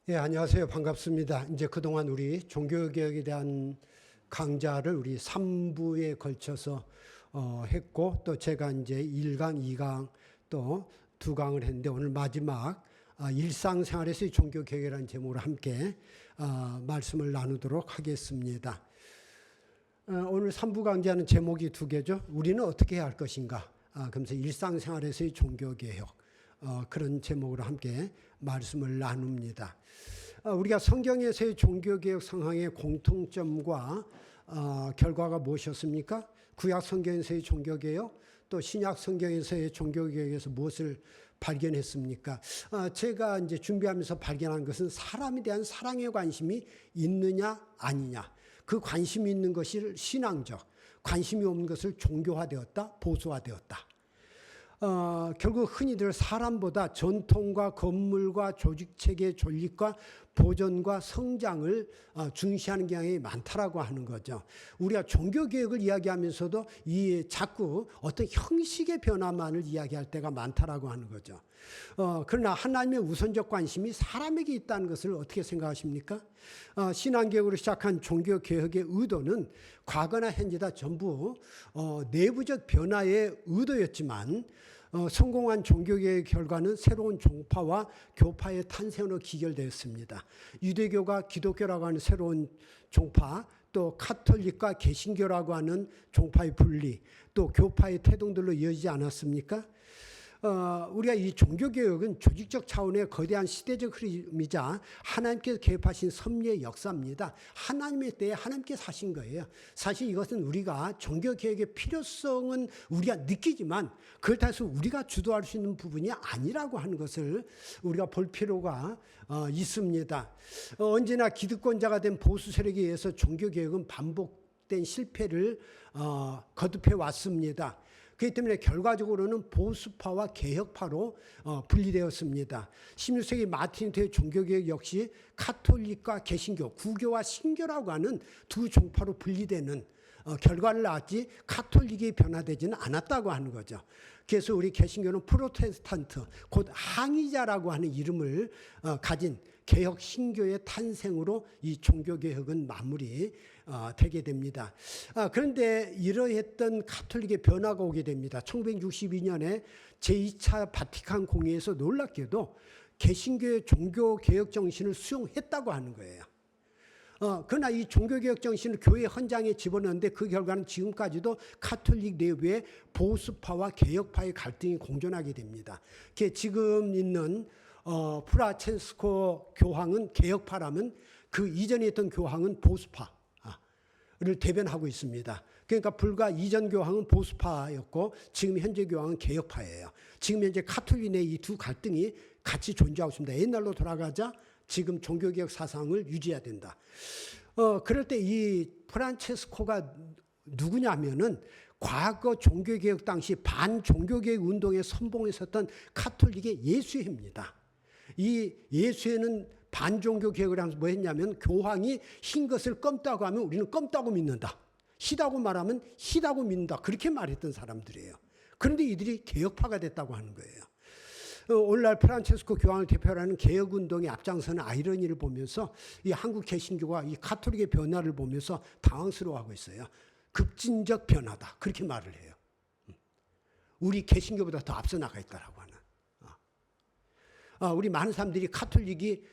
예, 안녕하세요. 반갑습니다. 이제 그동안 우리 종교개혁에 대한 강좌를 우리 3부에 걸쳐서 했고, 또 제가 이제 1강, 2강 또 2강을 했는데, 오늘 마지막 일상생활에서의 종교개혁이라는 제목으로 함께 말씀을 나누도록 하겠습니다. 오늘 3부 강좌는 제목이 두 개죠. 우리는 어떻게 해야 할 것인가? 그러면서 일상생활에서의 종교개혁. 그런 제목으로 함께 말씀을 나눕니다. 우리가 성경에서의 종교개혁 상황의 공통점과 결과가 무엇이었습니까? 구약 성경에서의 종교개혁, 또 신약 성경에서의 종교개혁에서 무엇을 발견했습니까? 제가 이제 준비하면서 발견한 것은 사람에 대한 사랑의 관심이 있느냐 아니냐. 그 관심이 있는 것이 신앙적, 관심이 없는 것을 종교화되었다, 보수화되었다. 결국 흔히들 사람보다 전통과 건물과 조직체계 존립과 보존과 성장을 중시하는 경향이 많다라고 하는 거죠. 우리가 종교개혁을 이야기하면서도 자꾸 어떤 형식의 변화만을 이야기할 때가 많다라고 하는 거죠. 그러나 하나님의 우선적 관심이 사람에게 있다는 것을 어떻게 생각하십니까? 신앙개혁으로 시작한 종교개혁의 의도는 과거나 현재다 전부 내부적 변화의 의도였지만 성공한 종교개혁의 결과는 새로운 종파와 교파의 탄생으로 기결되었습니다. 유대교가 기독교라고 하는 새로운 종파, 또 카톨릭과 개신교라고 하는 종파의 분리, 또 교파의 태동들로 이어지지 않았습니까? 우리가 이 종교개혁은 조직적 차원의 거대한 시대적 흐름이자 하나님께서 개입하신 섭리의 역사입니다. 하나님의 때에 하나님께서 하신 거예요. 사실 이것은 우리가 종교개혁의 필요성은 우리가 느끼지만 그렇다고 해서 우리가 주도할 수 있는 부분이 아니라고 하는 것을 우리가 볼 필요가 있습니다. 언제나 기득권자가 된 보수 세력에 의해서 종교개혁은 반복된 실패를 거듭해 왔습니다. 그렇기 때문에 결과적으로는 보수파와 개혁파로 분리되었습니다. 16세기 마틴 루터의 종교개혁 역시 카톨릭과 개신교, 구교와 신교라고 하는 두 종파로 분리되는 결과를 낳았지 카톨릭이 변화되지는 않았다고 하는 거죠. 그래서 우리 개신교는 프로테스탄트, 곧 항의자라고 하는 이름을 가진 개혁 신교의 탄생으로 이 종교개혁은 마무리 되게 됩니다. 그런데 이러했던 카톨릭의 변화가 오게 됩니다. 1962년에 제2차 바티칸 공의에서 놀랍게도 개신교의 종교개혁 정신을 수용했다고 하는 거예요. 그러나 이 종교개혁 정신을 교회 헌장에 집어넣는데 그 결과는 지금까지도 카톨릭 내부의 보수파와 개혁파의 갈등이 공존하게 됩니다. 지금 있는 프란체스코 교황은 개혁파라면 그 이전에 있던 교황은 보수파를 대변하고 있습니다. 그러니까 불과 이전 교황은 보수파였고 지금 현재 교황은 개혁파예요. 지금 현재 카톨릭 내 이 두 갈등이 같이 존재하고 있습니다. 옛날로 돌아가자 지금 종교개혁 사상을 유지해야 된다. 그럴 때 이 프란체스코가 누구냐면은 과거 종교개혁 당시 반종교개혁 운동에 선봉에 섰던 카톨릭의 예수회입니다. 이 예수회는 반종교개혁을 하면서 뭐 했냐면 교황이 흰 것을 검다고 하면 우리는 검다고 믿는다. 희다고 말하면 희다고 믿는다. 그렇게 말했던 사람들이에요. 그런데 이들이 개혁파가 됐다고 하는 거예요. 오늘날 프란체스코 교황을 대표로 하는 개혁운동의 앞장서는 아이러니를 보면서 이 한국 개신교가 이 카톨릭의 변화를 보면서 당황스러워하고 있어요. 급진적 변화다. 그렇게 말을 해요. 우리 개신교보다 더 앞서 나가 있다라고 하는. 우리 많은 사람들이 카톨릭이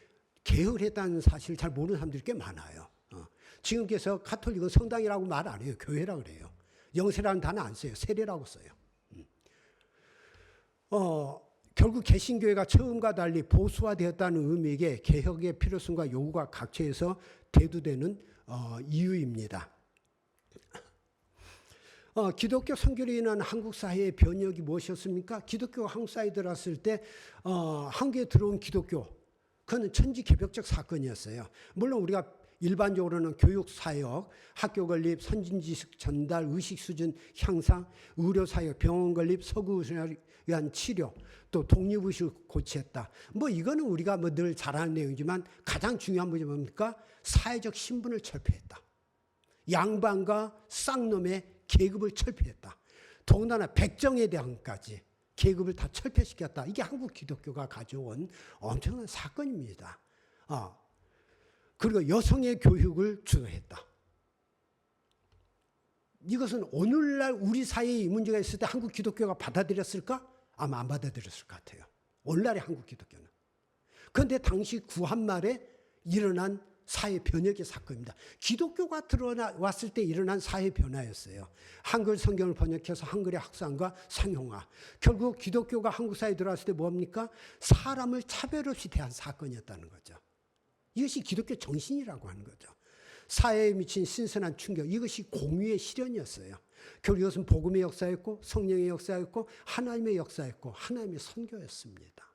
개혁을 했다는 사실을 잘 모르는 사람들이 꽤 많아요. 지금께서 카톨릭은 성당이라고 말 안 해요. 교회라고 그래요. 영세라는 단어 안 써요. 세례라고 써요. 결국 개신교회가 처음과 달리 보수화되었다는 의미에게 개혁의 필요성과 요구가 각처에서 대두되는 이유입니다. 기독교 선교로 인한 한국 사회의 변혁이 무엇이었습니까? 기독교가 한국 사회에 들어왔을 때 한국에 들어온 기독교, 그건 천지개벽적 사건이었어요. 물론 우리가 일반적으로는 교육 사역, 학교 건립, 선진지식 전달, 의식 수준 향상, 의료 사역, 병원 건립, 서구의학에 의한 치료, 또 독립의식을 고취했다. 이거는 우리가 늘 잘 아는 내용이지만 가장 중요한 부분이 뭡니까? 사회적 신분을 철폐했다. 양반과 쌍놈의 계급을 철폐했다. 더군다나 백정에 대한까지 계급을 다 철폐시켰다. 이게 한국 기독교가 가져온 엄청난 사건입니다. 그리고 여성의 교육을 주도했다. 이것은 오늘날 우리 사회에 이 문제가 있을 때 한국 기독교가 받아들였을까? 아마 안 받아들였을 것 같아요. 오늘날의 한국 기독교는. 그런데 당시 구한말에 일어난 사회 변혁의 사건입니다. 기독교가 들어왔을 때 일어난 사회 변화였어요. 한글 성경을 번역해서 한글의 확산과 상용화. 결국 기독교가 한국 사회에 들어왔을 때 뭡니까? 사람을 차별 없이 대한 사건이었다는 거죠. 이것이 기독교 정신이라고 하는 거죠. 사회에 미친 신선한 충격, 이것이 공유의 실현이었어요. 결국 이것은 복음의 역사였고 성령의 역사였고 하나님의 역사였고 하나님의 선교였습니다.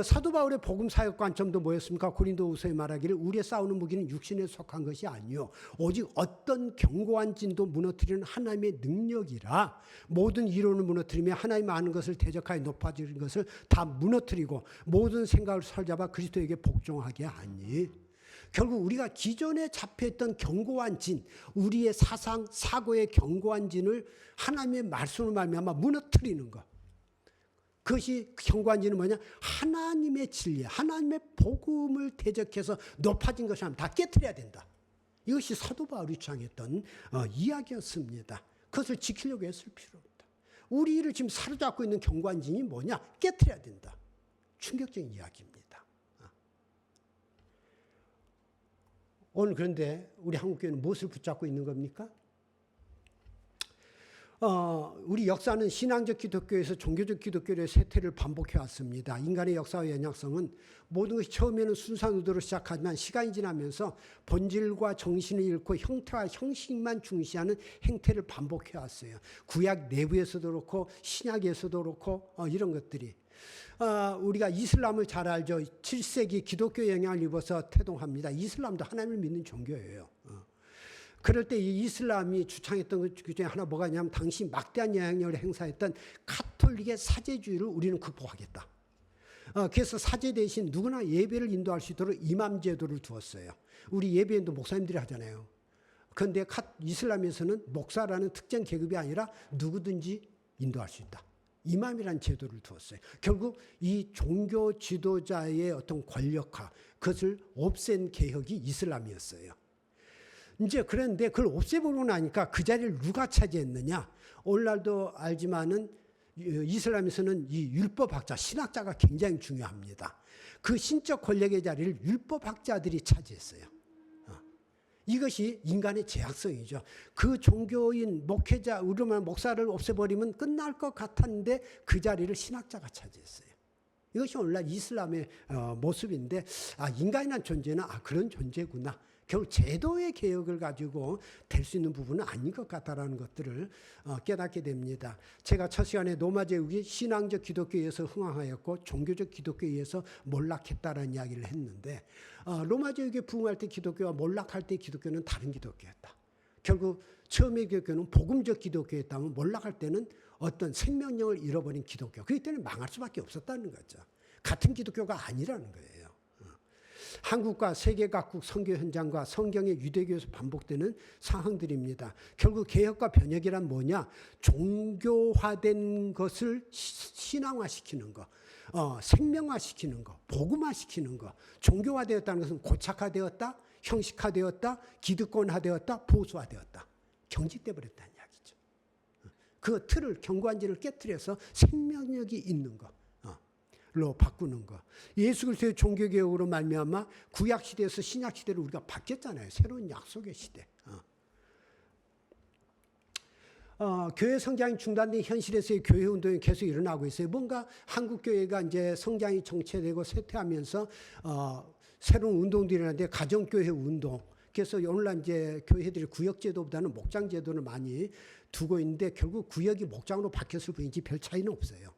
사도 바울의 복음 사역 관점도 뭐였습니까? 고린도후서에 말하기를 우리의 싸우는 무기는 육신에 속한 것이 아니요 오직 어떤 견고한 진도 무너뜨리는 하나님의 능력이라. 모든 이론을 무너뜨리며 하나님 아는 것을 대적하여 높아지는 것을 다 무너뜨리고 모든 생각을 사로잡아 그리스도에게 복종하게 하니. 결국 우리가 기존에 잡혀있던 견고한 진, 우리의 사상, 사고의 견고한 진을 하나님의 말씀을 말미암아 무너뜨리는 것. 그것이 견고한 진은 뭐냐? 하나님의 진리, 하나님의 복음을 대적해서 높아진 것이 아니라 다 깨트려야 된다. 이것이 사도 바울이 주장했던 이야기였습니다. 그것을 지키려고 했을 필요 없다. 우리를 지금 사로잡고 있는 견고한 진이 뭐냐? 깨트려야 된다. 충격적인 이야기입니다. 오늘 그런데 우리 한국교회는 무엇을 붙잡고 있는 겁니까? 우리 역사는 신앙적 기독교에서 종교적 기독교의 쇠퇴를 반복해 왔습니다. 인간의 역사와 연약성은 모든 것이 처음에는 순수한 의도로 시작하지만 시간이 지나면서 본질과 정신을 잃고 형태와 형식만 중시하는 행태를 반복해 왔어요. 구약 내부에서도 그렇고 신약에서도 그렇고 이런 것들이. 우리가 이슬람을 잘 알죠. 7세기 기독교 영향을 입어서 태동합니다. 이슬람도 하나님을 믿는 종교예요. 그럴 때 이 이슬람이 주창했던 것 중에 하나 뭐가 있냐면 당시 막대한 영향력을 행사했던 카톨릭의 사제주의를 우리는 극복하겠다. 그래서 사제 대신 누구나 예배를 인도할 수 있도록 이맘 제도를 두었어요. 우리 예배인도 목사님들이 하잖아요. 그런데 이슬람에서는 목사라는 특정 계급이 아니라 누구든지 인도할 수 있다. 이맘이라는 제도를 두었어요. 결국 이 종교 지도자의 어떤 권력화, 그것을 없앤 개혁이 이슬람이었어요. 이제 그런데 그걸 없애버리고 나니까 그 자리를 누가 차지했느냐? 오늘날도 알지만은 이슬람에서는 이 율법학자, 신학자가 굉장히 중요합니다. 그 신적 권력의 자리를 율법학자들이 차지했어요. 이것이 인간의 제약성이죠. 그 종교인 목회자, 우리만 목사를 없애버리면 끝날 것 같았는데 그 자리를 신학자가 차지했어요. 이것이 오늘날 이슬람의 모습인데 인간이란 존재는 그런 존재구나. 결국 제도의 개혁을 가지고 될 수 있는 부분은 아닌 것 같다라는 것들을 깨닫게 됩니다. 제가 첫 시간에 로마 제국이 신앙적 기독교에 의해서 흥황하였고 종교적 복음교회에 의해서 몰락했다라는 이야기를 했는데 로마 제국에 부흥할 때 기독교와 몰락할 때 기독교는 다른 기독교였다. 결국 처음의 기독교는 복음적 기독교였다면 몰락할 때는 어떤 생명력을 잃어버린 기독교. 그렇기 때문에 망할 수밖에 없었다는 거죠. 같은 기독교가 아니라는 거예요. 한국과 세계 각국 선교 현장과 성경의 유대교에서 반복되는 상황들입니다. 결국 개혁과 변혁이란 뭐냐? 종교화된 것을 신앙화시키는 거, 생명화시키는 거, 복음화시키는 거. 종교화되었다는 것은 고착화되었다, 형식화되었다, 기득권화되었다, 보수화되었다. 경직돼 버렸다는 이야기죠. 그 틀을, 경관지를 깨트려서 생명력이 있는 거. 로 바꾸는 거. 예수 그리스도의 종교개혁으로 말미암아 구약 시대에서 신약 시대로 우리가 바뀌었잖아요. 새로운 약속의 시대. 교회 성장이 중단된 현실에서의 교회 운동이 계속 일어나고 있어요. 뭔가 한국 교회가 이제 성장이 정체되고 쇠퇴하면서 새로운 운동들이 일어나는데 가정교회 운동. 그래서 오늘날 이제 교회들이 구역제도보다는 목장제도를 많이 두고 있는데 결국 구역이 목장으로 바뀌었을 뿐이지 별 차이는 없어요.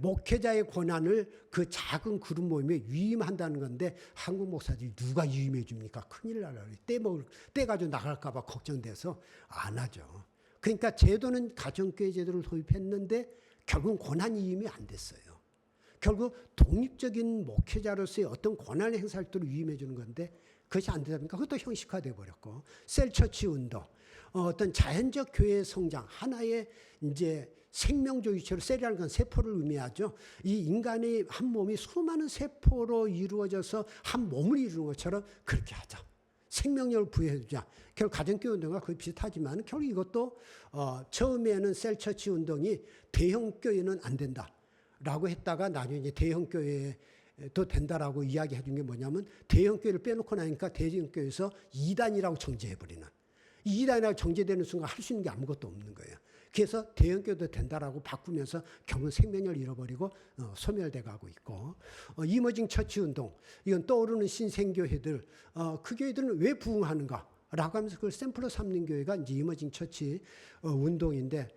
목회자의 권한을 그 작은 그룹 모임에 위임한다는 건데 한국 목사들이 누가 위임해 줍니까? 큰일 나라. 때 가지고 나갈까 봐 걱정돼서 안 하죠. 그러니까 제도는 가정교회 제도를 도입했는데 결국은 권한 위임이 안 됐어요. 결국 독립적인 목회자로서의 어떤 권한을 행사할 때로 위임해 주는 건데 그것이 안 되다 보니까 그것도 형식화돼 버렸고 셀처치 운동, 어떤 자연적 교회의 성장, 하나의 이제 생명조이체로 셀이라는 건 세포를 의미하죠. 이 인간의 한 몸이 수많은 세포로 이루어져서 한 몸을 이루는 것처럼 그렇게 하자. 생명력을 부여해주자. 결국 가정교회 운동과 거의 비슷하지만 결국 이것도 처음에는 셀처치 운동이 대형교회는 안 된다라고 했다가 나중에 이제 대형교회도 된다라고 이야기해 준 게 뭐냐면 대형교회를 빼놓고 나니까 대형교회에서 2단이라고 정제해버리는. 이 2단이라고 정제되는 순간 할 수 있는 게 아무것도 없는 거예요. 그래서 대형교회도 된다라고 바꾸면서 결국 생명력을 잃어버리고 소멸돼 가고 있고 이머징 처치 운동 이건 떠오르는 신생교회들 그 교회들은 왜 부흥하는가라고 하면서 그걸 샘플로 삼는 교회가 이제 이머징 처치 운동인데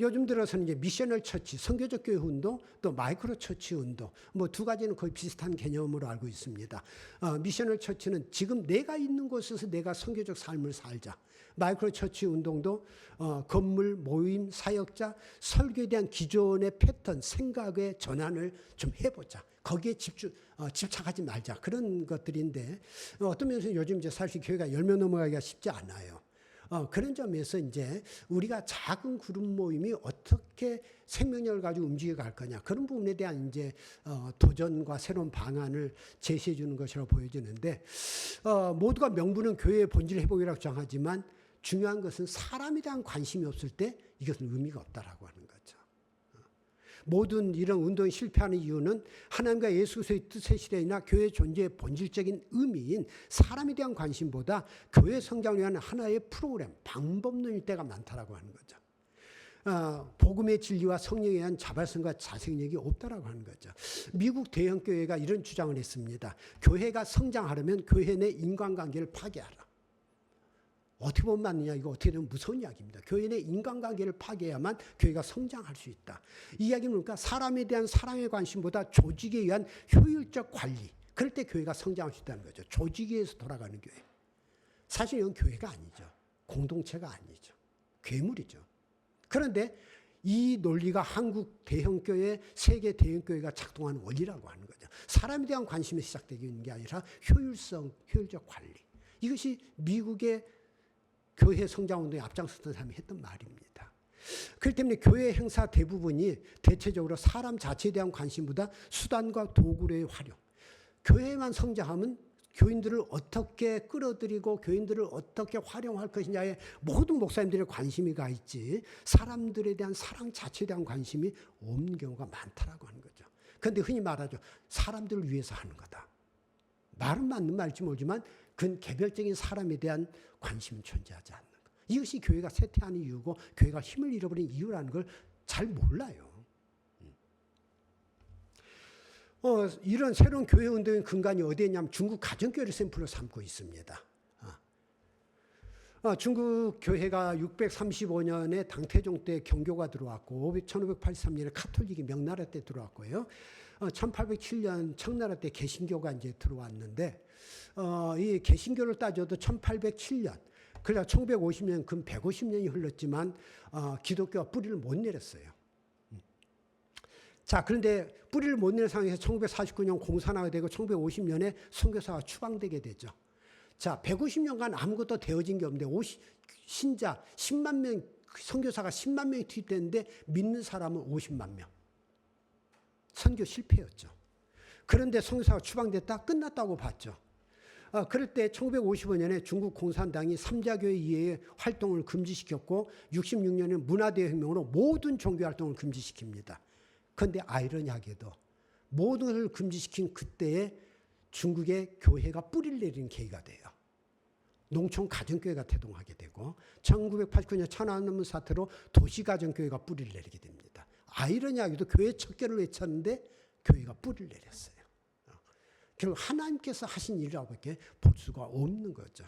요즘 들어서는 이제 미셔널 처치 선교적 교회 운동 또 마이크로 처치 운동 뭐 두 가지는 거의 비슷한 개념으로 알고 있습니다. 미셔널 처치는 지금 내가 있는 곳에서 내가 선교적 삶을 살자. 마이크로 처치 운동도 건물, 모임, 사역자, 설교에 대한 기존의 패턴, 생각의 전환을 좀 해보자. 거기에 집착하지 말자. 그런 것들인데 어떤 면에서 요즘 이제 사실 교회가 10명 넘어가기가 쉽지 않아요. 그런 점에서 이제 우리가 작은 그룹 모임이 어떻게 생명력을 가지고 움직여 갈 거냐. 그런 부분에 대한 이제 도전과 새로운 방안을 제시해 주는 것이라고 보여지는데 모두가 명분은 교회의 본질 회복이라고 정하지만 중요한 것은 사람에 대한 관심이 없을 때 이것은 의미가 없다라고 하는 거죠. 모든 이런 운동이 실패하는 이유는 하나님과 예수 그리스도의 뜻의 실현이나 교회 존재의 본질적인 의미인 사람에 대한 관심보다 교회 성장을 위한 하나의 프로그램, 방법론일 때가 많다라고 하는 거죠. 복음의 진리와 성령에 의한 자발성과 자생력이 없다라고 하는 거죠. 미국 대형교회가 이런 주장을 했습니다. 교회가 성장하려면 교회 내 인간관계를 파괴하라. 어떻게 보면 맞느냐 이거 어떻게 되면 무서운 이야기입니다. 교회 내 인간관계를 파괴해야만 교회가 성장할 수 있다. 이 이야기는 그러니까 사람에 대한 사랑의 관심보다 조직에 의한 효율적 관리. 그럴 때 교회가 성장할 수 있다는 거죠. 조직에 의해서 돌아가는 교회. 사실 이건 교회가 아니죠. 공동체가 아니죠. 괴물이죠. 그런데 이 논리가 한국 대형교회, 세계 대형교회가 작동하는 원리라고 하는 거죠. 사람에 대한 관심이 시작되는 게 아니라 효율적 관리. 이것이 미국의 교회 성장운동에 앞장섰던 사람이 했던 말입니다. 그렇기 때문에 교회 행사 대부분이 대체적으로 사람 자체에 대한 관심보다 수단과 도구의 활용. 교회만 성장하면 교인들을 어떻게 끌어들이고 교인들을 어떻게 활용할 것이냐에 모든 목사님들의 관심이 가 있지 사람들에 대한 사랑 자체에 대한 관심이 없는 경우가 많다라고 하는 거죠. 그런데 흔히 말하죠. 사람들을 위해서 하는 거다. 말은 맞는 말일지 모르지만 그건 개별적인 사람에 대한 관심은 존재하지 않는 것. 이것이 교회가 쇠퇴하는 이유고 교회가 힘을 잃어버린 이유라는 걸 잘 몰라요. 이런 새로운 교회 운동의 근간이 어디에 있냐면 중국 가정교회를 샘플로 삼고 있습니다. 중국 교회가 635년에 당태종 때 경교가 들어왔고 1583년에 카톨릭이 명나라 때 들어왔고요. 1807년 청나라 때 개신교가 이제 들어왔는데 이 개신교를 따져도 1807년 그러니까 1950년 근 150년이 흘렀지만 기독교가 뿌리를 못 내렸어요. 자, 그런데 뿌리를 못 내는 상황에서 1949년 공산화가 되고 1950년에 선교사가 추방되게 되죠. 자, 150년간 아무것도 되어진 게 없는데 신자 10만 명, 선교사가 10만 명이 투입됐는데 믿는 사람은 50만 명. 선교 실패였죠. 그런데 선교사가 추방됐다 끝났다고 봤죠. 그럴 때 1955년에 중국 공산당이 삼자교회 이외의 활동을 금지시켰고 66년에 문화대혁명으로 모든 종교활동을 금지시킵니다. 그런데 아이러니하게도 모든 것을 금지시킨 그때에 중국의 교회가 뿌리를 내리는 계기가 돼요. 농촌 가정교회가 태동하게 되고 1989년 천안문 사태로 도시가정교회가 뿌리를 내리게 됩니다. 아이러니하게도 교회 척결을 외쳤는데 교회가 뿌리를 내렸어요. 결국 하나님께서 하신 일이라고밖에 볼 수가 없는 거죠.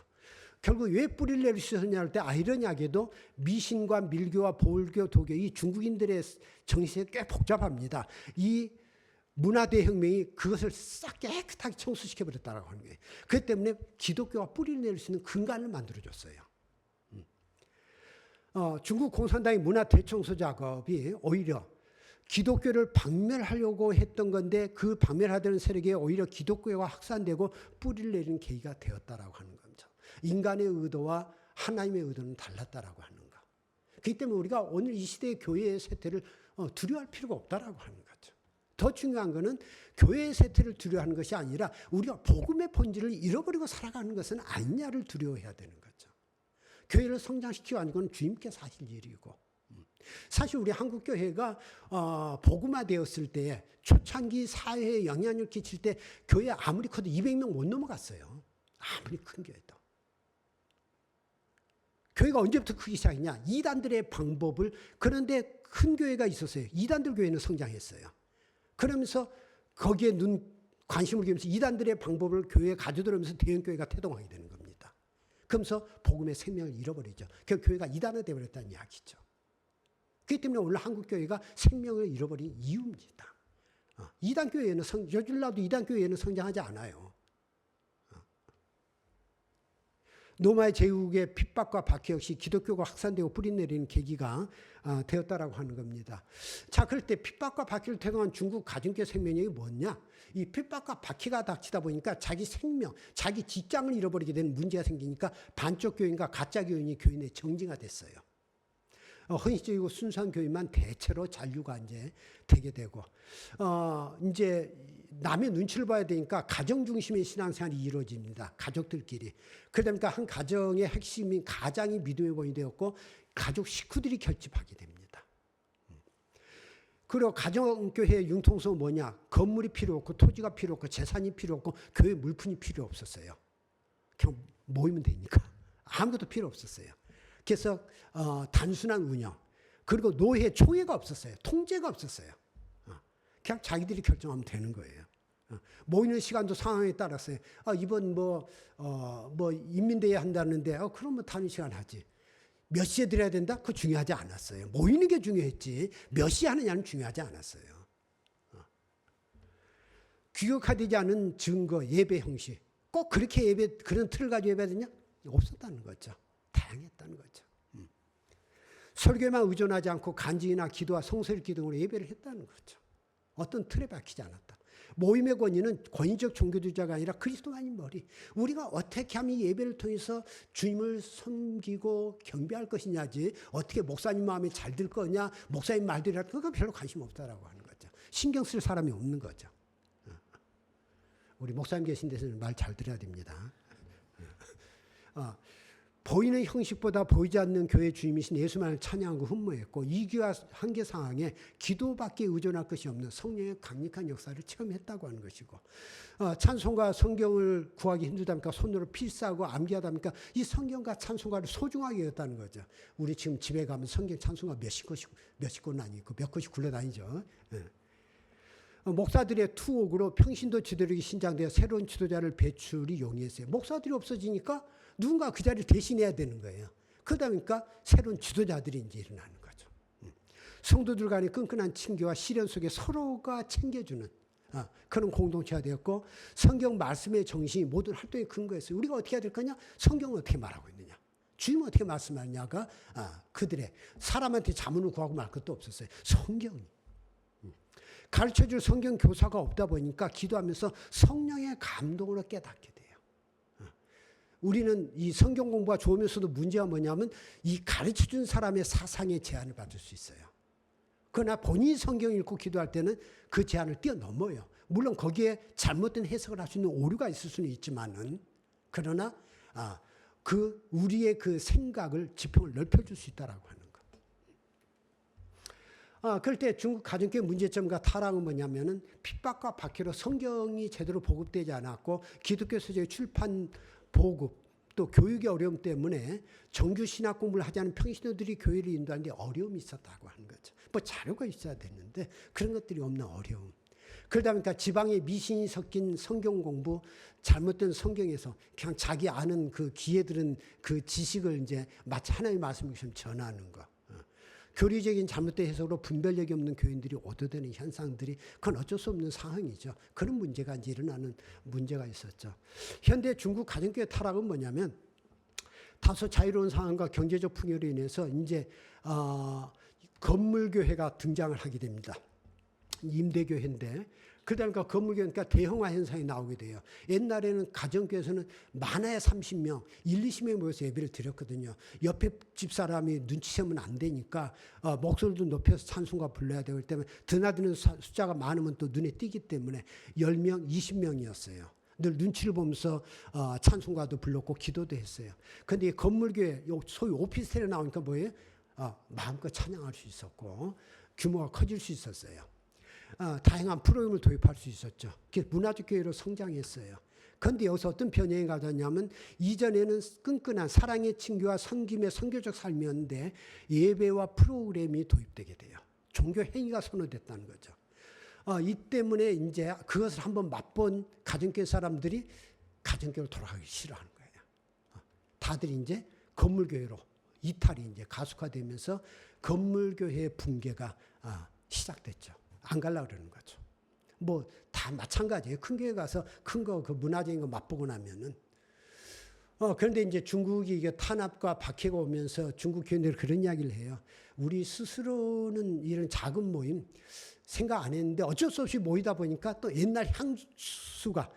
결국 왜 뿌리를 내리셨느냐 할 때 아이러니하게도 미신과 밀교와 보울교, 도교 이 중국인들의 정신이 꽤 복잡합니다. 이 문화대혁명이 그것을 싹 깨끗하게 청소시켜버렸다고 하는 거예요. 그렇기 때문에 기독교가 뿌리를 내릴 수 있는 근간을 만들어줬어요. 중국 공산당의 문화 대청소 작업이 오히려 기독교를 박멸하려고 했던 건데 그 박멸하려는 세력에 오히려 기독교가 확산되고 뿌리를 내리는 계기가 되었다라고 하는 거죠. 인간의 의도와 하나님의 의도는 달랐다라고 하는 거. 그렇기 때문에 우리가 오늘 이 시대의 교회의 쇠퇴를 두려워할 필요가 없다라고 하는 거죠. 더 중요한 것은 교회의 쇠퇴를 두려워하는 것이 아니라 우리가 복음의 본질을 잃어버리고 살아가는 것은 아니냐를 두려워해야 되는 거죠. 교회를 성장시키고 하는 건 주님께서 하실 일이고, 사실 우리 한국교회가 복음화되었을 때에 초창기 사회에 영향을 끼칠 때 교회 아무리 커도 200명 못 넘어갔어요. 아무리 큰 교회도. 교회가 언제부터 크기 시작했냐? 이단들의 방법을, 그런데 큰 교회가 있었어요. 이단들 교회는 성장했어요. 그러면서 거기에 관심을 기울이면서 이단들의 방법을 교회에 가져들으면서 대형교회가 태동하게 되는 겁니다. 그러면서 복음의 생명을 잃어버리죠. 그 교회가 이단화되어 버렸다는 이야기죠. 그렇기 때문에 오늘 한국교회가 생명을 잃어버린 이유입니다. 이단교회에는 요즘라도 이단교회에는 성장하지 않아요. 로마의 제국의 핍박과 박해 역시 기독교가 확산되고 뿌리내리는 계기가 되었다라고 하는 겁니다. 자, 그럴 때 핍박과 박해를 태동한 중국 가정교회 생명력이 뭐냐? 이 핍박과 박해가 닥치다 보니까 자기 생명, 자기 직장을 잃어버리게 되는 문제가 생기니까 반쪽 교인과 가짜 교인이 교회 내 정지가 됐어요. 헌신적이고 순수한 교회만 대체로 잔류가 이제 되게 되고, 이제 남의 눈치를 봐야 되니까 가정 중심의 신앙생활이 이루어집니다. 가족들끼리. 그러다 보니까 한 가정의 핵심인 가장이 믿음의 본이 되었고, 가족 식구들이 결집하게 됩니다. 그리고 가정교회의 융통성은 뭐냐? 건물이 필요 없고, 토지가 필요 없고, 재산이 필요 없고, 교회 물품이 필요 없었어요. 그냥 모이면 되니까. 아무것도 필요 없었어요. 그래서 단순한 운영, 그리고 노예 총회가 없었어요. 통제가 없었어요. 그냥 자기들이 결정하면 되는 거예요. 모이는 시간도 상황에 따라서요. 이번 뭐 인민대회 한다는데 그러면 다른 시간 하지. 몇 시에 드려야 된다? 그거 중요하지 않았어요. 모이는 게 중요했지 몇 시에 하느냐는 중요하지 않았어요. 규격화되지 않은 증거, 예배 형식. 꼭 그렇게 예배, 그런 틀을 가지고 예배해야 되냐? 없었다는 거죠. 다양했다는 거죠. 설교에만 의존하지 않고 간증이나 기도와 성서읽기 등으로 예배를 했다는 거죠. 어떤 틀에 박히지 않았다. 모임의 권위는 권위적 종교주의자가 아니라 그리스도만이 머리. 우리가 어떻게 하면 이 예배를 통해서 주님을 섬기고 경배할 것이냐지, 어떻게 목사님 마음에 잘 들 거냐, 목사님 말들이라, 그거 별로 관심 없다라고 하는 거죠. 신경 쓸 사람이 없는 거죠. 우리 목사님 계신 데서는 말 잘 들어야 됩니다. 보이는 형식보다 보이지 않는 교회 주임이신 예수만을 찬양하고 흠모했고, 이기와 한계 상황에 기도밖에 의존할 것이 없는 성령의 강력한 역사를 체험했다고 하는 것이고, 찬송가 성경을 구하기 힘들다니까 손으로 필사하고 암기하다니까 이 성경과 찬송가를 소중하게 여겼다는 거죠. 우리 지금 집에 가면 성경 찬송가 몇십 권은 아니고 몇 권씩 굴러다니죠. 목사들의 투옥으로 평신도 지도력이 신장되어 새로운 지도자를 배출이 용이했어요. 목사들이 없어지니까 누군가 그 자리를 대신해야 되는 거예요. 그러다 보니까 새로운 지도자들이 이제 일어나는 거죠. 성도들 간의 끈끈한 친교와 시련 속에 서로가 챙겨주는 그런 공동체가 되었고, 성경 말씀의 정신이 모든 활동의 근거였어요. 우리가 어떻게 해야 될 거냐? 성경은 어떻게 말하고 있느냐? 주님은 어떻게 말씀하느냐가 그들의, 사람한테 자문을 구하고 말 것도 없었어요. 성경이. 가르쳐줄 성경 교사가 없다 보니까 기도하면서 성령의 감동으로 깨닫게 돼요. 우리는 이 성경 공부가 좋으면서도 문제가 뭐냐면 이 가르쳐준 사람의 사상의 제한을 받을 수 있어요. 그러나 본인이 성경 읽고 기도할 때는 그 제한을 뛰어넘어요. 물론 거기에 잘못된 해석을 할 수 있는 오류가 있을 수는 있지만은, 그러나 우리의 그 생각을, 지평을 넓혀줄 수 있다라고 하는 것. 그럴 때 중국 가정교회 문제점과 타락은 뭐냐면은 핍박과 박해로 성경이 제대로 보급되지 않았고, 기독교 서적의 출판 보급, 또 교육의 어려움 때문에 정규 신학 공부를 하지 않은 평신도들이 교회를 인도하는 데 어려움이 있었다고 하는 거죠. 뭐 자료가 있어야 되는데 그런 것들이 없는 어려움. 그러다 보니까 지방에 미신이 섞인 성경 공부, 잘못된 성경에서 그냥 자기 아는 그 귀에 들은 그 지식을 이제 마치 하나님의 말씀을 전하는 거. 교리적인 잘못된 해석으로 분별력이 없는 교인들이 오도되는 현상들이, 그건 어쩔 수 없는 상황이죠. 그런 문제가 이제 일어나는 문제가 있었죠. 현대 중국 가정교회 타락은 뭐냐면, 다소 자유로운 상황과 경제적 풍요로 인해서 이제 건물교회가 등장을 하게 됩니다. 임대교회인데 그러니까 건물교회니까 대형화 현상이 나오게 돼요. 옛날에는 가정교회에서는 많아야 30명, 20명 모여서 예배를 드렸거든요. 옆에 집사람이 눈치채면 안 되니까 목소리도 높여서 찬송가 불러야 되기 때문에 드나드는 숫자가 많으면 또 눈에 띄기 때문에 10명, 20명이었어요. 늘 눈치를 보면서 찬송가도 불렀고 기도도 했어요. 그런데 건물교회, 소위 오피스텔에 나오니까 뭐예요? 마음껏 찬양할 수 있었고 규모가 커질 수 있었어요. 다양한 프로그램을 도입할 수 있었죠. 문화적 교회로 성장했어요. 그런데 여기서 어떤 변형이 가졌냐면 이전에는 끈끈한 사랑의 친교와 섬김의 선교적 삶이었는데 예배와 프로그램이 도입되게 돼요. 종교 행위가 선호됐다는 거죠. 이 때문에 이제 그것을 한번 맛본 가정교회 사람들이 가정교회로 돌아가기 싫어하는 거예요. 다들 이제 건물교회로 이탈이 이제 가속화되면서 건물교회의 붕괴가 시작됐죠. 안 가려고 그러는 거죠. 뭐 다 마찬가지예요. 큰 교회 가서 큰 거 그 문화적인 거 맛보고 나면은 그런데 이제 중국이 이게 탄압과 박해가 오면서 중국 교인들이 그런 이야기를 해요. 우리 스스로는 이런 작은 모임 생각 안 했는데 어쩔 수 없이 모이다 보니까 또 옛날 향수가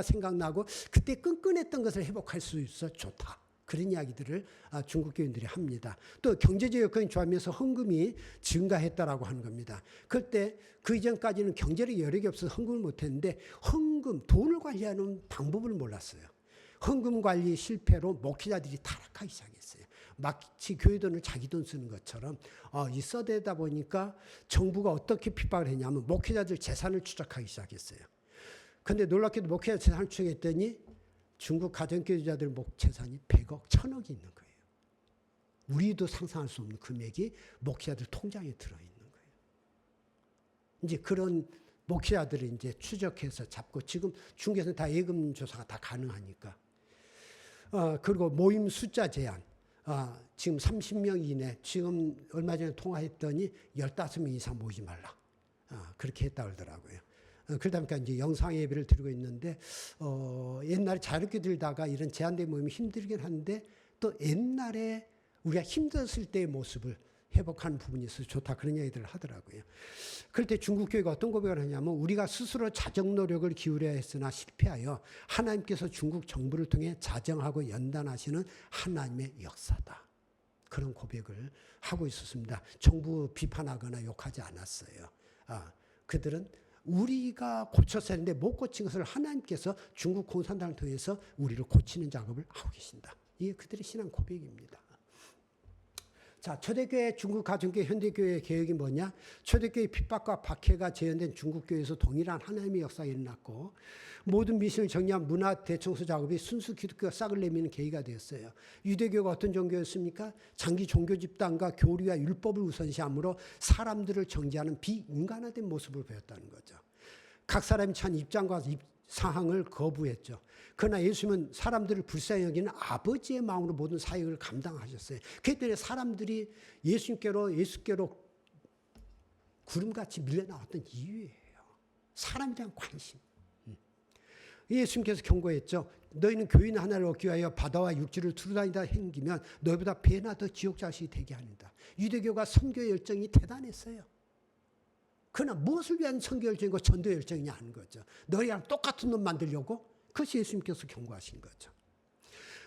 생각나고 그때 끈끈했던 것을 회복할 수 있어 좋다. 그런 이야기들을 중국 교인들이 합니다. 또 경제적 여건이 좋아하면서 헌금이 증가했다라고 하는 겁니다. 그때 그 이전까지는 경제력 여력이 없어서 헌금을 못했는데 돈을 관리하는 방법을 몰랐어요. 헌금 관리 실패로 목회자들이 타락하기 시작했어요. 마치 교회 돈을 자기 돈 쓰는 것처럼 써대다 보니까 정부가 어떻게 핍박을 했냐면 목회자들 재산을 추적하기 시작했어요. 그런데 놀랍게도 목회자 재산을 추적했더니 중국 가정교회자들 재산이 100억, 1000억이 있는 거예요. 우리도 상상할 수 없는 금액이 목회자들 통장에 들어있는 거예요. 이제 그런 목회자들을 이제 추적해서 잡고 지금 중국에서는 다 예금 조사가 다 가능하니까. 그리고 모임 숫자 제한. 지금 30명 이내, 지금 얼마 전에 통화했더니 15명 이상 모이지 말라. 그렇게 했다고 그러더라고요. 그러다 보니까 이제 영상 예배를 드리고 있는데, 옛날에 자유롭게 들다가 이런 제한된 모임이 힘들긴 한데, 또 옛날에 우리가 힘들었을 때의 모습을 회복하는 부분이 있어서 좋다. 그런 얘기들을 하더라고요. 그럴 때 중국 교회가 어떤 고백을 하냐면, 우리가 스스로 자정 노력을 기울여야 했으나 실패하여 하나님께서 중국 정부를 통해 자정하고 연단하시는 하나님의 역사다. 그런 고백을 하고 있었습니다. 정부 비판하거나 욕하지 않았어요. 그들은 우리가 고쳤어야 했는데 못 고친 것을 하나님께서 중국 공산당을 통해서 우리를 고치는 작업을 하고 계신다. 이게 그들의 신앙 고백입니다. 자, 초대교회, 중국 가정교회, 현대교회의 개혁이 뭐냐? 초대교회 핍박과 박해가 재현된 중국교회에서 동일한 하나님의 역사가 일어났고 모든 미신을 정리한 문화 대청소 작업이 순수 기독교가 싹을 내미는 계기가 되었어요. 유대교가 어떤 종교였습니까? 장기 종교 집단과 교리와 율법을 우선시함으로 사람들을 정죄하는 비인간화된 모습을 보였다는 거죠. 각 사람이 처한 입장과 상황을 거부했죠. 그러나 예수님은 사람들을 불쌍히 여기는 아버지의 마음으로 모든 사역을 감당하셨어요. 그렇기 때문에 사람들이 예수께로 구름같이 밀려나왔던 이유예요. 사람에 대한 관심. 예수님께서 경고했죠. 너희는 교인 하나를 얻기 위하여 바다와 육지를 두루다니다 행기면 너희보다 배나 더 지옥 자식이 되게 하는다. 유대교가 선교 열정이 대단했어요. 그러나 무엇을 위한 선교 열정이고 전도 열정이냐 하는 거죠. 너희랑 똑같은 놈 만들려고? 그것이 예수님께서 경고하신 거죠.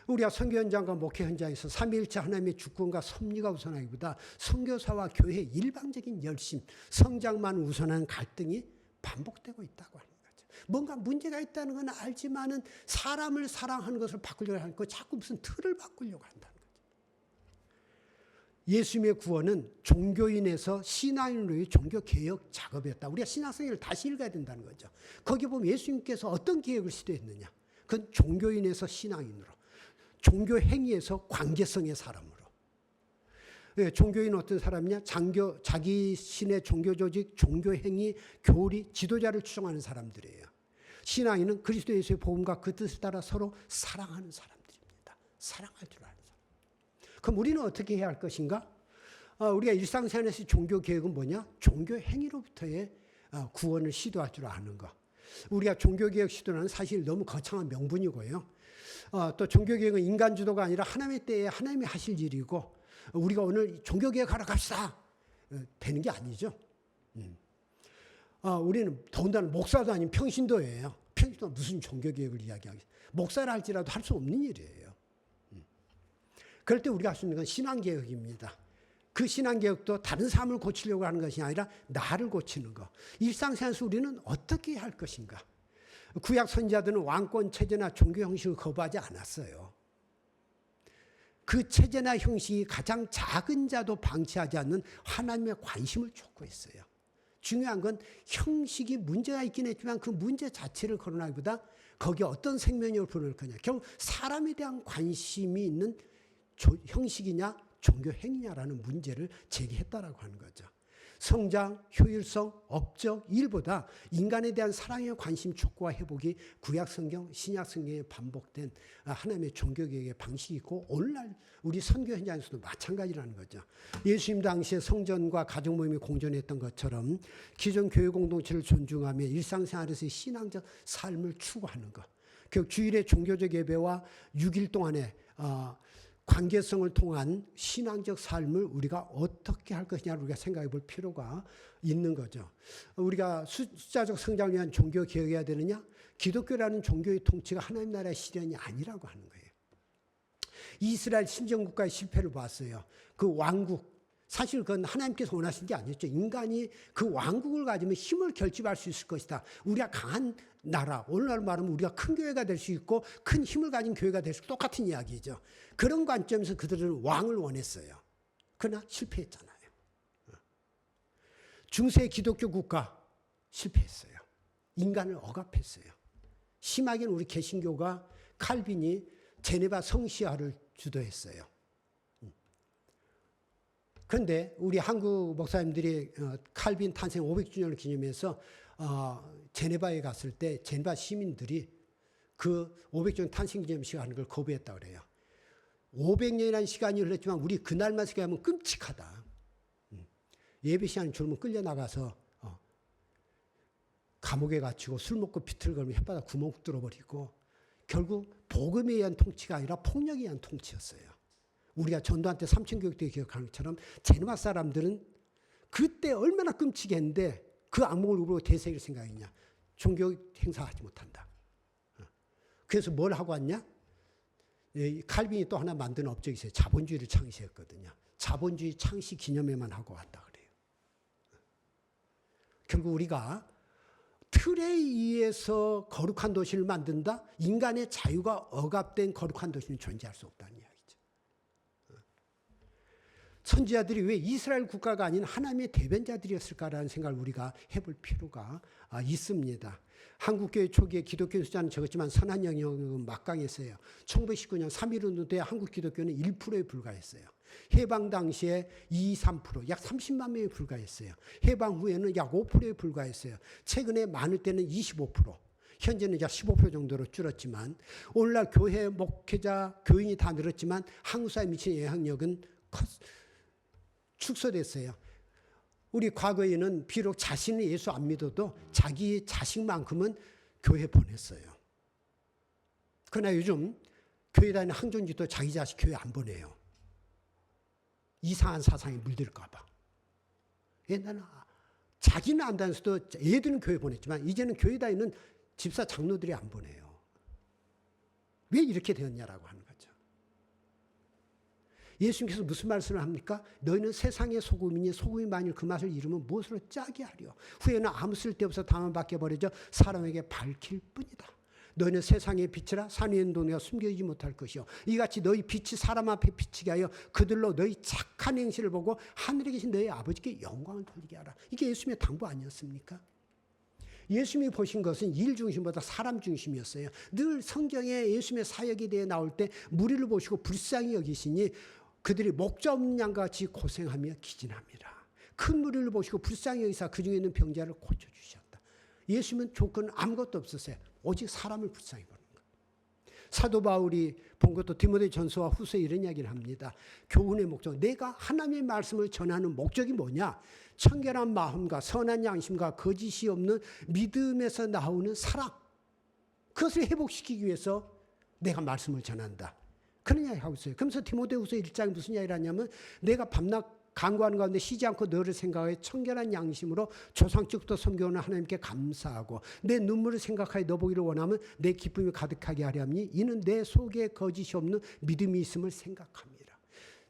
우리가 선교 현장과 목회 현장에서 삼위일체 하나님의 주권과 섭리가 우선하기보다 선교사와 교회의 일방적인 열심, 성장만 우선하는 갈등이 반복되고 있다고 하는 거죠. 뭔가 문제가 있다는 건 알지만은 사람을 사랑하는 것을 바꾸려고 하는 거 자꾸 무슨 틀을 바꾸려고 한다는 거죠. 예수님의 구원은 종교인에서 신앙인으로의 종교개혁 작업이었다. 우리가 신학생활을 다시 읽어야 된다는 거죠. 거기 보면 예수님께서 어떤 개혁을 시도했느냐. 그건 종교인에서 신앙인으로, 종교 행위에서 관계성의 사람으로. 종교인은 어떤 사람이냐? 자기 신의 종교 조직, 종교 행위, 교리, 지도자를 추종하는 사람들이에요. 신앙인은 그리스도 예수의 복음과 그 뜻을 따라 서로 사랑하는 사람들입니다. 사랑할 줄 아는 사람. 그럼 우리는 어떻게 해야 할 것인가? 우리가 일상생활에서 종교 개혁은 뭐냐? 종교 행위로부터의 구원을 시도할 줄 아는 것. 우리가 종교 개혁 시도는 사실 너무 거창한 명분이고요. 또 종교 개혁은 인간 주도가 아니라 하나님의 때에 하나님이 하실 일이고 우리가 오늘 종교 개혁하러 갑시다. 되는 게 아니죠. 우리는 더군다나 목사도 아닌 평신도예요. 평신도 무슨 종교개혁을 이야기하겠어요. 목사를 할지라도 할 수 없는 일이에요. 그럴 때 우리가 할 수 있는 건 신앙개혁입니다. 그 신앙개혁도 다른 사람을 고치려고 하는 것이 아니라 나를 고치는 것. 일상생활에서 우리는 어떻게 할 것인가. 구약 선지자들은 왕권 체제나 종교 형식을 거부하지 않았어요. 그 체제나 형식이 가장 작은 자도 방치하지 않는 하나님의 관심을 촉구했어요. 중요한 건 형식이 문제가 있긴 했지만 그 문제 자체를 거론하기보다 거기에 어떤 생명력을 불어넣을 거냐. 결국 사람에 대한 관심이 있는 형식이냐 종교 행위냐라는 문제를 제기했다라고 하는 거죠. 성장, 효율성, 업적, 일보다 인간에 대한 사랑의 관심 촉구와 회복이 구약 성경, 신약 성경에 반복된 하나님의 종교개혁의 방식이고 오늘날 우리 선교 현장에서도 마찬가지라는 거죠. 예수님 당시에 성전과 가족 모임이 공존했던 것처럼 기존 교회 공동체를 존중하며 일상생활에서의 신앙적 삶을 추구하는 것. 그 주일의 종교적 예배와 6일 동안의 관계성을 통한 신앙적 삶을 우리가 어떻게 할 것이냐를 우리가 생각해 볼 필요가 있는 거죠. 우리가 숫자적 성장을 위한 종교 개혁해야 되느냐? 기독교라는 종교의 통치가 하나님 나라의 실현이 아니라고 하는 거예요. 이스라엘 신정국가의 실패를 봤어요. 그 왕국, 사실 그건 하나님께서 원하신 게 아니었죠. 인간이 그 왕국을 가지면 힘을 결집할 수 있을 것이다. 우리가 강한 나라, 오늘날 말하면 우리가 큰 교회가 될 수 있고 큰 힘을 가진 교회가 될 수 있고 똑같은 이야기죠. 그런 관점에서 그들은 왕을 원했어요. 그러나 실패했잖아요. 중세 기독교 국가 실패했어요. 인간을 억압했어요. 심하게는 우리 개신교가 칼빈이 제네바 성시화를 주도했어요. 그런데 우리 한국 목사님들이 칼빈 탄생 500주년을 기념해서 제네바에 갔을 때 제네바 시민들이 그 500주년 탄생 기념식 하는 걸 거부했다고 그래요. 500년이라는 시간이 흘렀지만 우리 그날만 생각하면 끔찍하다. 예배 시간이 줄면 끌려나가서 감옥에 갇히고 술 먹고 비틀거리며 혓바닥 구멍 뚫어버리고 결국 복음에 의한 통치가 아니라 폭력에 의한 통치였어요. 우리가 전두환 때 삼천교육 때 기억하는 것처럼 제네바 사람들은 그때 얼마나 끔찍했는데 그 악몽을 우리로 되새길 생각이냐. 종교 행사하지 못한다. 그래서 뭘 하고 왔냐? 칼빈이 또 하나 만든 업적이 있어요. 자본주의를 창시했거든요. 자본주의 창시 기념회만 하고 왔다 그래요. 결국 우리가 틀에 의해서 거룩한 도시를 만든다? 인간의 자유가 억압된 거룩한 도시는 존재할 수 없다는 이야기죠. 선지자들이 왜 이스라엘 국가가 아닌 하나님의 대변자들이었을까라는 생각을 우리가 해볼 필요가 있습니다. 한국교회 초기에 기독교 숫자는 적었지만 선한 영역은 막강했어요. 1919년 3.1운동 때 한국 기독교는 1%에 불과했어요. 해방 당시에 2, 3%, 약 30만 명에 불과했어요. 해방 후에는 약 5%에 불과했어요. 최근에 많을 때는 25%. 현재는 약 15% 정도로 줄었지만 오늘날 교회 목회자, 교인이 다 늘었지만 한국 사회에 미치는 영향력은 축소됐어요. 우리 과거에는 비록 자신은 예수 안 믿어도 자기 자식만큼은 교회 보냈어요. 그러나 요즘 교회 다니는 항존지도 자기 자식 교회 안 보내요. 이상한 사상에 물들까 봐. 옛날에는 자기는 안 다녔어도 애들은 교회 보냈지만 이제는 교회 다니는 집사 장로들이 안 보내요. 왜 이렇게 되었냐라고 하는 거죠. 예수님께서 무슨 말씀을 합니까? 너희는 세상의 소금이니 소금이 만일 그 맛을 잃으면 무엇으로 짜게 하려? 후에는 아무 쓸데없어 다만 밖에 버려져 사람에게 밝힐 뿐이다. 너희는 세상의 빛이라 산 위에 있는 동네가 숨겨지지 못할 것이요. 이같이 너희 빛이 사람 앞에 비치게 하여 그들로 너희 착한 행실을 보고 하늘에 계신 너희 아버지께 영광을 돌리게 하라. 이게 예수님의 당부 아니었습니까? 예수님이 보신 것은 일 중심보다 사람 중심이었어요. 늘 성경에 예수님의 사역에 대해 나올 때 무리를 보시고 불쌍히 여기시니 그들이 목자 없는 양과 같이 고생하며 기진합니다. 큰 무리를 보시고 불쌍히 여기사 그 중에 있는 병자를 고쳐주셨다. 예수님은 조건은 아무것도 없었어요. 오직 사람을 불쌍히 보는 것. 사도 바울이 본 것도 디모데 전서와 후서에 이런 이야기를 합니다. 교훈의 목적, 내가 하나님의 말씀을 전하는 목적이 뭐냐? 청결한 마음과 선한 양심과 거짓이 없는 믿음에서 나오는 사랑. 그것을 회복시키기 위해서 내가 말씀을 전한다. 그런 이야기 하고 있어요. 그러면서 디모데후서 1장에 무슨 이야기를 하냐면 내가 밤낮 간구하는 가운데 쉬지 않고 너를 생각하여 청결한 양심으로 조상적부터 섬겨오는 하나님께 감사하고 내 눈물을 생각하여 너 보기를 원하면 내 기쁨이 가득하게 하려 함이 이는 내 속에 거짓이 없는 믿음이 있음을 생각합니다.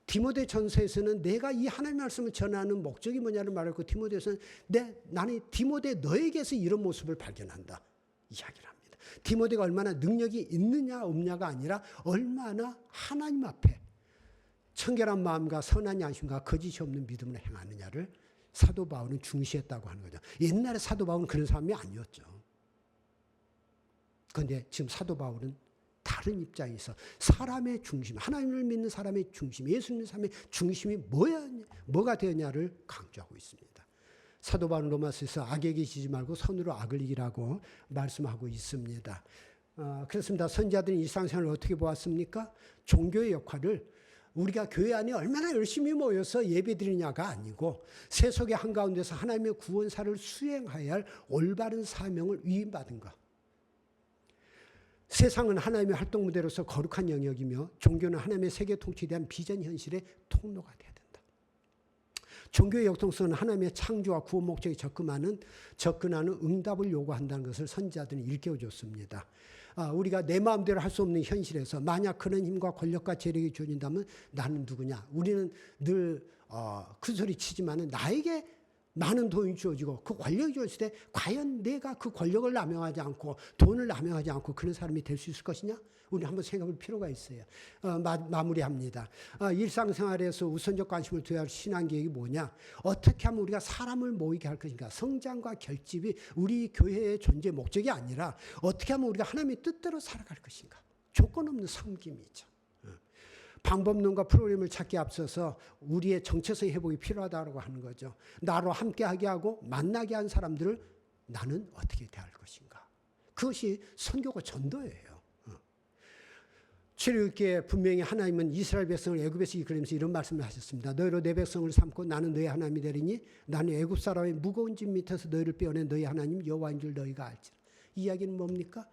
디모데 전서에서는 내가 이 하나님의 말씀을 전하는 목적이 뭐냐를 말했고 디모데에서는 나는 디모데 너에게서 이런 모습을 발견한다 이야기를 합니다. 디모데가 얼마나 능력이 있느냐 없냐가 아니라 얼마나 하나님 앞에 청결한 마음과 선한 양심과 거짓이 없는 믿음을 행하느냐를 사도 바울은 중시했다고 하는 거죠. 옛날에 사도 바울은 그런 사람이 아니었죠. 그런데 지금 사도 바울은 다른 입장에서 사람의 중심, 하나님을 믿는 사람의 중심, 예수 믿는 사람의 중심이 뭐가 되었냐를 강조하고 있습니다. 사도 바울은 로마서에서 악에게 지지 말고 선으로 악을 이기라고 말씀하고 있습니다. 그렇습니다. 선지자들은 일상생활을 어떻게 보았습니까? 종교의 역할을 우리가 교회 안에 얼마나 열심히 모여서 예배드리냐가 아니고 세속의 한가운데서 하나님의 구원사를 수행해야 할 올바른 사명을 위임받은 것. 세상은 하나님의 활동 무대로서 거룩한 영역이며 종교는 하나님의 세계 통치에 대한 비전 현실의 통로가 돼야 된다. 종교의 역동성은 하나님의 창조와 구원 목적에 접근하는 응답을 요구한다는 것을 선지자들은 일깨워줬습니다. 우리가 내 마음대로 할 수 없는 현실에서 만약 그런 힘과 권력과 재력이 주어진다면 나는 누구냐? 우리는 늘 큰 소리 치지만 나에게 많은 돈이 주어지고 그 권력이 주어질 때 과연 내가 그 권력을 남용하지 않고 돈을 남용하지 않고 그런 사람이 될 수 있을 것이냐? 우리 한번 생각할 필요가 있어요. 마무리합니다. 일상생활에서 우선적 관심을 둬야 할 신앙계획이 뭐냐? 어떻게 하면 우리가 사람을 모이게 할 것인가? 성장과 결집이 우리 교회의 존재 목적이 아니라 어떻게 하면 우리가 하나님의 뜻대로 살아갈 것인가? 조건 없는 섬김이죠. 방법론과 프로그램을 찾기 앞서서 우리의 정체성 회복이 필요하다고 하는 거죠. 나로 함께하게 하고 만나게 한 사람들을 나는 어떻게 대할 것인가. 그것이 선교고 전도예요. 출애굽기에 분명히 하나님은 이스라엘 백성을 애굽에서 이끌면서 이런 말씀을 하셨습니다. 너희로 내 백성을 삼고 나는 너희 하나님이 되리니 나는 애굽 사람의 무거운 짐 밑에서 너희를 빼어낸 너희 하나님 여호와인 줄 너희가 알지라. 이 이야기는 뭡니까?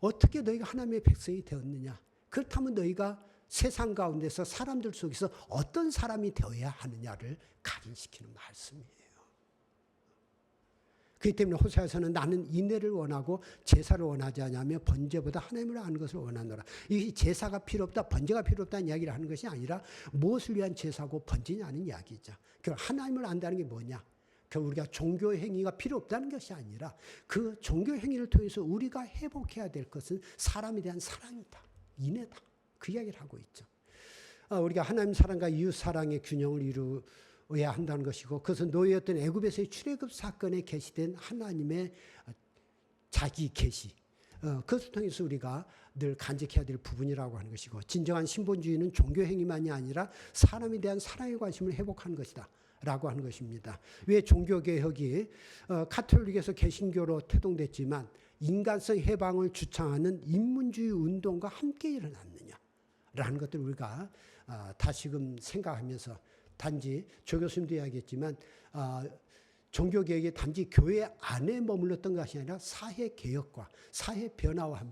어떻게 너희가 하나님의 백성이 되었느냐. 그렇다면 너희가 세상 가운데서 사람들 속에서 어떤 사람이 되어야 하느냐를 각인시키는 말씀이에요. 그렇기 때문에 호세아서는 나는 인내를 원하고 제사를 원하지 않으며 번제보다 하나님을 아는 것을 원하노라. 이 제사가 필요 없다, 번제가 필요 없다는 이야기를 하는 것이 아니라 무엇을 위한 제사고 번제냐는 이야기죠. 하나님을 안다는 게 뭐냐? 우리가 종교 행위가 필요 없다는 것이 아니라 그 종교 행위를 통해서 우리가 회복해야 될 것은 사람에 대한 사랑이다, 인애다. 그 이야기를 하고 있죠. 우리가 하나님 사랑과 이웃 사랑의 균형을 이루어야 한다는 것이고 그것은 노예였던 애굽에서의 출애굽 사건에 게시된 하나님의 자기 계시. 그것을 통해서 우리가 늘 간직해야 될 부분이라고 하는 것이고 진정한 신본주의는 종교 행위만이 아니라 사람에 대한 사랑의 관심을 회복하는 것이다. 라고 하는 것입니다. 왜 종교개혁이 카톨릭에서 개신교로 태동됐지만 인간성 해방을 주창하는 인문주의 운동과 함께 일어났느냐 라는 것들을 우리가 다시금 생각하면서 단지 조 교수님도 이야기했지만 종교개혁이 단지 교회 안에 머물렀던 것이 아니라 사회개혁과 사회변화와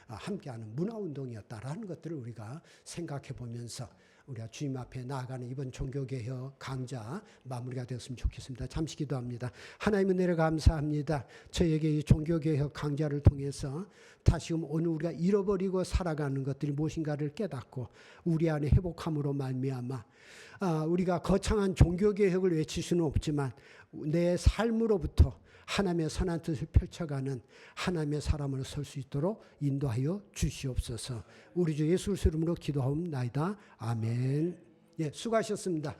함께하는 문화운동이었다라는 것들을 우리가 생각해 보면서 우리가 주님 앞에 나아가는 이번 종교개혁 강좌 마무리가 되었으면 좋겠습니다. 잠시 기도합니다. 하나님 은혜를 감사합니다. 저에게 이 종교개혁 강좌를 통해서 다시금 오늘 우리가 잃어버리고 살아가는 것들이 무엇인가를 깨닫고 우리 안에 회복함으로 말미암아 우리가 거창한 종교개혁을 외칠 수는 없지만 내 삶으로부터 하나님의 선한 뜻을 펼쳐가는 하나님의 사람으로 설 수 있도록 인도하여 주시옵소서. 우리 주 예수 그리스도 이름으로 기도하옵나이다. 아멘. 예, 수고하셨습니다.